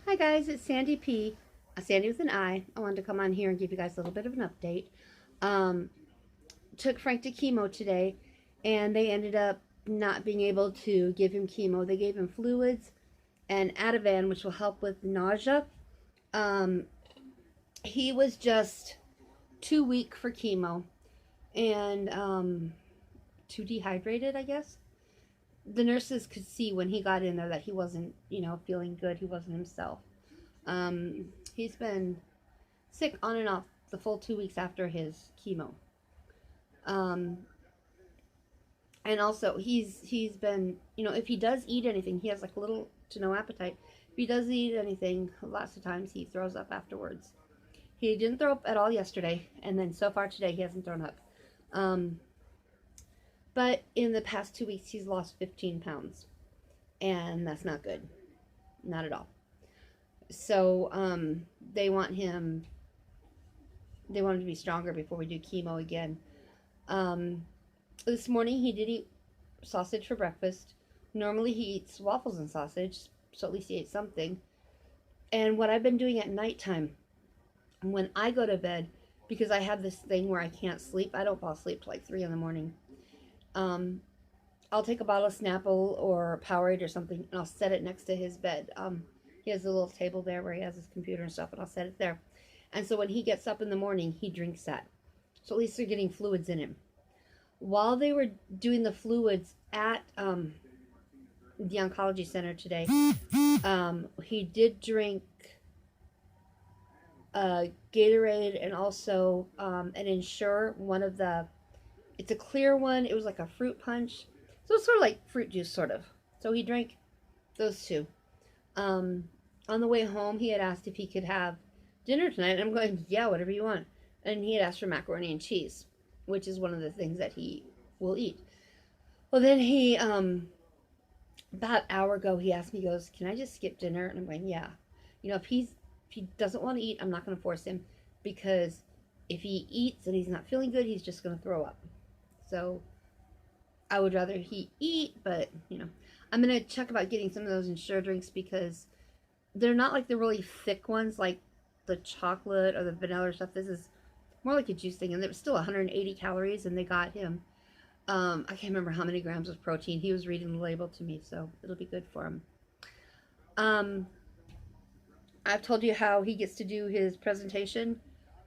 Hi guys, it's Sandy P. Sandy with an I. I wanted to come on here and give you guys a little bit of an update. Um, Took Frank to chemo today, and they ended up not being able to give him chemo. They gave him fluids and Ativan, which will help with nausea. Um, he was just too weak for chemo and too dehydrated, I guess. The nurses could see when he got in there that he wasn't, feeling good. He wasn't himself. He's been sick on and off the full 2 weeks after his chemo. Um, and also he's been, if he does eat anything, he has like little to no appetite. If he does eat anything, lots of times he throws up afterwards. He didn't throw up at all yesterday, and then so far today he hasn't thrown up. Um, but in the past 2 weeks he's lost 15 pounds, and that's not good, not at all. So they want him. They want him to be stronger before we do chemo again. This morning he did eat sausage for breakfast. Normally he eats waffles and sausage, so at least he ate something. And what I've been doing at nighttime, when I go to bed, because I have this thing where I can't sleep, I don't fall asleep till like 3 in the morning. I'll take a bottle of Snapple or Powerade or something, and I'll set it next to his bed. He has a little table there where he has his computer and stuff, and I'll set it there. And so when he gets up in the morning, he drinks that. So at least they're getting fluids in him. While they were doing the fluids at the oncology center today, he did drink Gatorade and also an Ensure, one of the, it's a clear one. It was like a fruit punch. So it's sort of like fruit juice, sort of. So he drank those two. On the way home, he had asked if he could have dinner tonight. And I'm going, yeah, whatever you want. And he had asked for macaroni and cheese, which is one of the things that he will eat. Well, then he, about an hour ago, he asked me, he goes, can I just skip dinner? And I'm going, yeah. If he doesn't want to eat, I'm not going to force him, because if he eats and he's not feeling good, he's just going to throw up. So I would rather he eat, but, I'm going to check about getting some of those Ensure drinks, because they're not like the really thick ones, like the chocolate or the vanilla or stuff. This is more like a juice thing, and it was still 180 calories, and they got him, I can't remember how many grams of protein. He was reading the label to me, so it'll be good for him. I've told you how he gets to do his presentation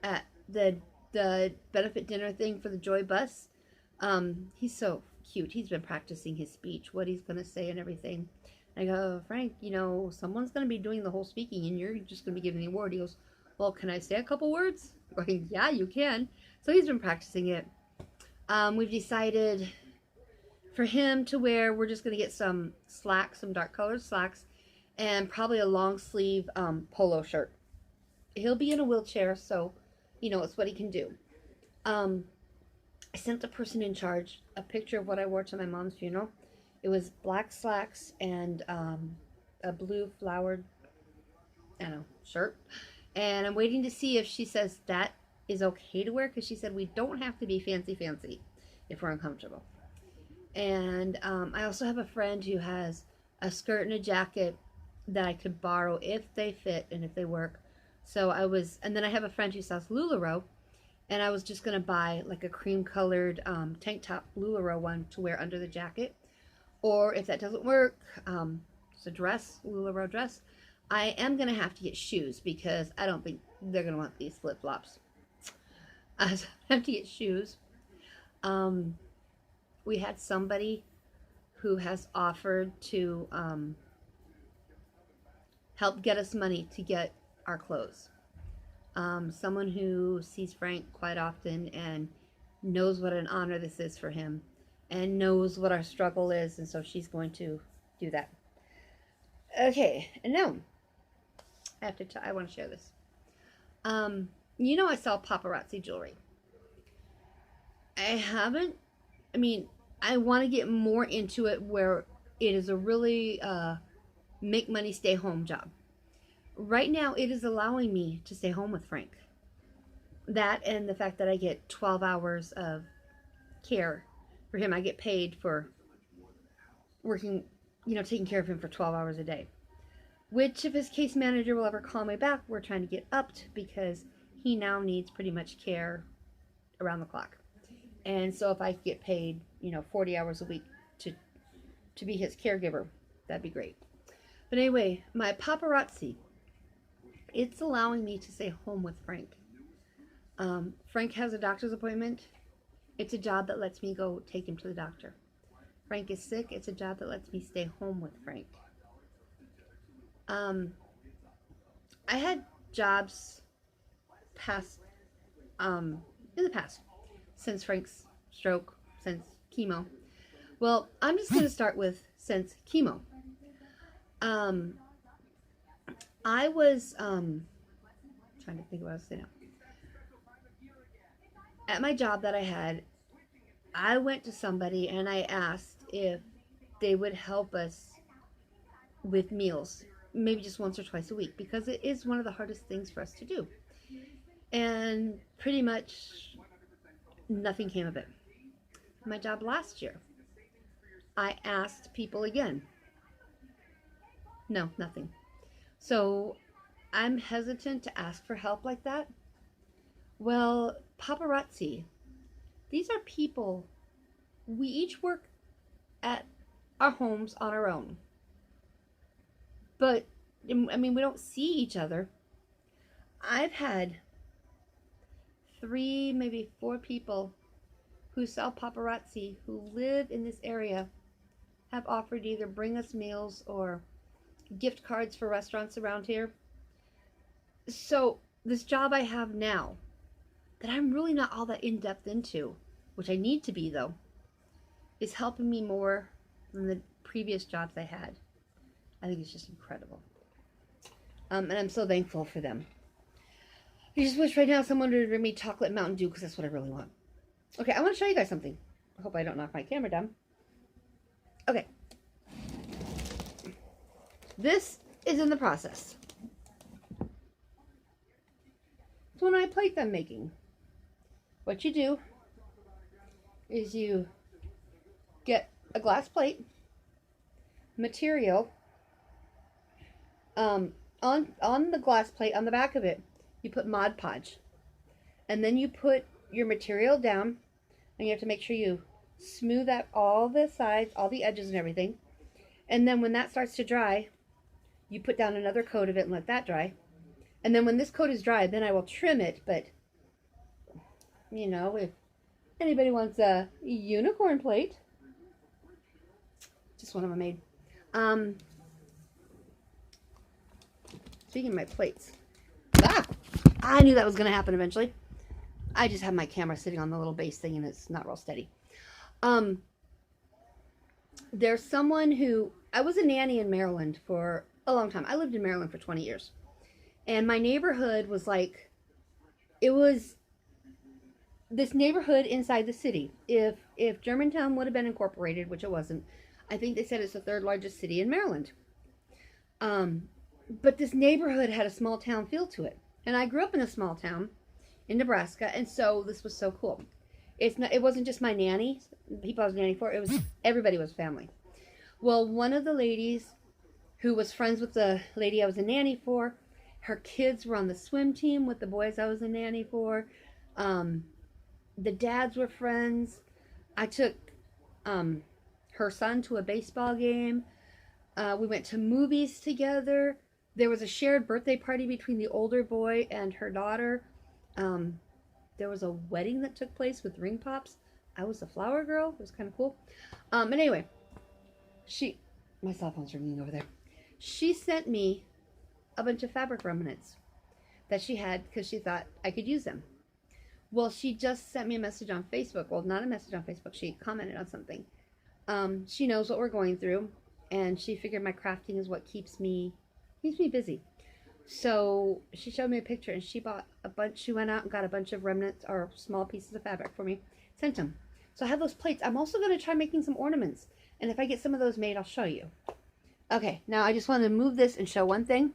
at the benefit dinner thing for the Joy Bus. He's so cute. He's been practicing his speech, what he's going to say and everything. I go, Frank, someone's going to be doing the whole speaking, and you're just going to be giving the award. He goes, well, can I say a couple words? I'm going, yeah, you can. So he's been practicing it. We've decided for him to wear, we're just going to get some slacks, some dark colored slacks, and probably a long sleeve polo shirt. He'll be in a wheelchair, so, it's what he can do. I sent the person in charge a picture of what I wore to my mom's funeral. It was black slacks and a blue flowered, shirt. And I'm waiting to see if she says that is okay to wear, because she said we don't have to be fancy if we're uncomfortable. And I also have a friend who has a skirt and a jacket that I could borrow if they fit and if they work. And then I have a friend who sells LuLaRoe, and I was just going to buy like a cream colored tank top LuLaRoe one to wear under the jacket. Or if that doesn't work, it's a dress, LuLaRoe dress, I am going to have to get shoes, because I don't think they're going to want these flip-flops. So I have to get shoes. We had somebody who has offered to help get us money to get our clothes. Someone who sees Frank quite often and knows what an honor this is for him, and knows what our struggle is, and so she's going to do that. Okay, and now I want to share this. I sell paparazzi jewelry. I want to get more into it where it is a really make money, stay home job. Right now, it is allowing me to stay home with Frank. That, and the fact that I get 12 hours of care for him. I get paid for working, taking care of him for 12 hours a day. which if his case manager will ever call me back, we're trying to get upped because he now needs pretty much care around the clock. And so if I could get paid, 40 hours a week to be his caregiver, that'd be great. But anyway, my paparazzi, it's allowing me to stay home with Frank. Frank has a doctor's appointment. It's a job that lets me go take him to the doctor. Frank is sick. It's a job that lets me stay home with Frank. I had jobs in the past, since Frank's stroke, since chemo. Well, I'm just going to start with since chemo. I was trying to think of what I was saying now. At my job that I had, I went to somebody and I asked if they would help us with meals, maybe just once or twice a week, because it is one of the hardest things for us to do. And pretty much nothing came of it. My job last year, I asked people again. No, nothing. So I'm hesitant to ask for help like that. Well, paparazzi, these are people, we each work at our homes on our own. But, I mean, we don't see each other. I've had 3, maybe 4 people who sell paparazzi who live in this area have offered to either bring us meals or gift cards for restaurants around here. So this job I have now, that I'm really not all that in-depth into, which I need to be though, is helping me more than the previous jobs I had. I think it's just incredible. And I'm so thankful for them. I just wish right now someone would bring me chocolate Mountain Dew, because that's what I really want. Okay, I want to show you guys something. I hope I don't knock my camera down. Okay. This is in the process. It's one of my plates I'm making. What you do is you get a glass plate, material, on the glass plate, on the back of it, you put Mod Podge. And then you put your material down, and you have to make sure you smooth out all the sides, all the edges and everything. And then when that starts to dry, you put down another coat of it and let that dry. And then when this coat is dry, then I will trim it. But, if anybody wants a unicorn plate, just one of them made. Speaking of my plates. I knew that was going to happen eventually. I just have my camera sitting on the little base thing and it's not real steady. There's someone who, I was a nanny in Maryland for a long time. I lived in Maryland for 20 years. And my neighborhood was like, it was this neighborhood inside the city. If Germantown would have been incorporated, which it wasn't, I think they said it's the 3rd largest city in Maryland. But this neighborhood had a small town feel to it. And I grew up in a small town in Nebraska, and so this was so cool. It wasn't just my nanny, people I was nanny for, it was everybody was family. Well, one of the ladies who was friends with the lady I was a nanny for, her kids were on the swim team with the boys I was a nanny for. The dads were friends. I took her son to a baseball game. We went to movies together. There was a shared birthday party between the older boy and her daughter. There was a wedding that took place with ring pops. I was the flower girl. It was kind of cool. But anyway, my cell phone's ringing over there. She sent me a bunch of fabric remnants that she had because she thought I could use them. Well, she just sent me a message on Facebook. Well, not a message on Facebook. She commented on something. She knows what we're going through, and she figured my crafting is what keeps me busy. So she showed me a picture, and she bought a bunch. She went out and got a bunch of remnants or small pieces of fabric for me, sent them. So I have those plates. I'm also going to try making some ornaments, and if I get some of those made, I'll show you. Okay, now I just want to move this and show one thing.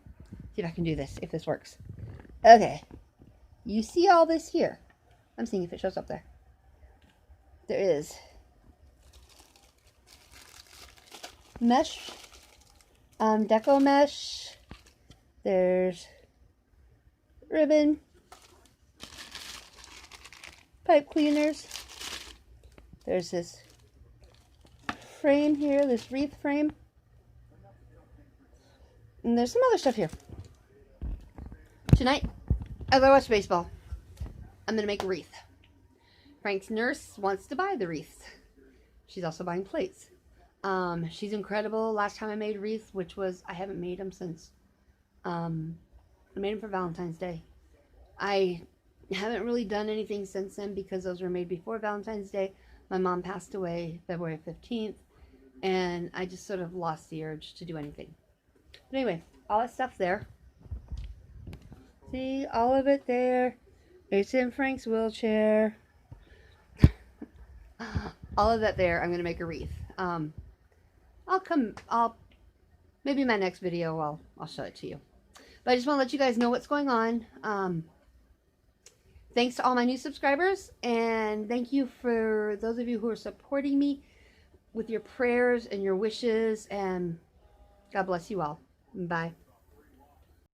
See if I can do this, if this works. Okay, you see all this here. I'm seeing if it shows up there. There is mesh, deco mesh, There's ribbon, pipe cleaners. There's this frame here, this wreath frame. And there's some other stuff here. Tonight, as I watch baseball, I'm going to make a wreath. Frank's nurse wants to buy the wreaths. She's also buying plates. She's incredible. Last time I made wreaths, which was, I haven't made them since, I made them for Valentine's Day. I haven't really done anything since then because those were made before Valentine's Day. My mom passed away February 15th, and I just sort of lost the urge to do anything. But anyway, all that stuff there. See, all of it there. It's in Frank's wheelchair. All of that there, I'm going to make a wreath. Maybe in my next video, I'll show it to you. But I just want to let you guys know what's going on. Thanks to all my new subscribers, and thank you for those of you who are supporting me with your prayers and your wishes, and God bless you all. Bye.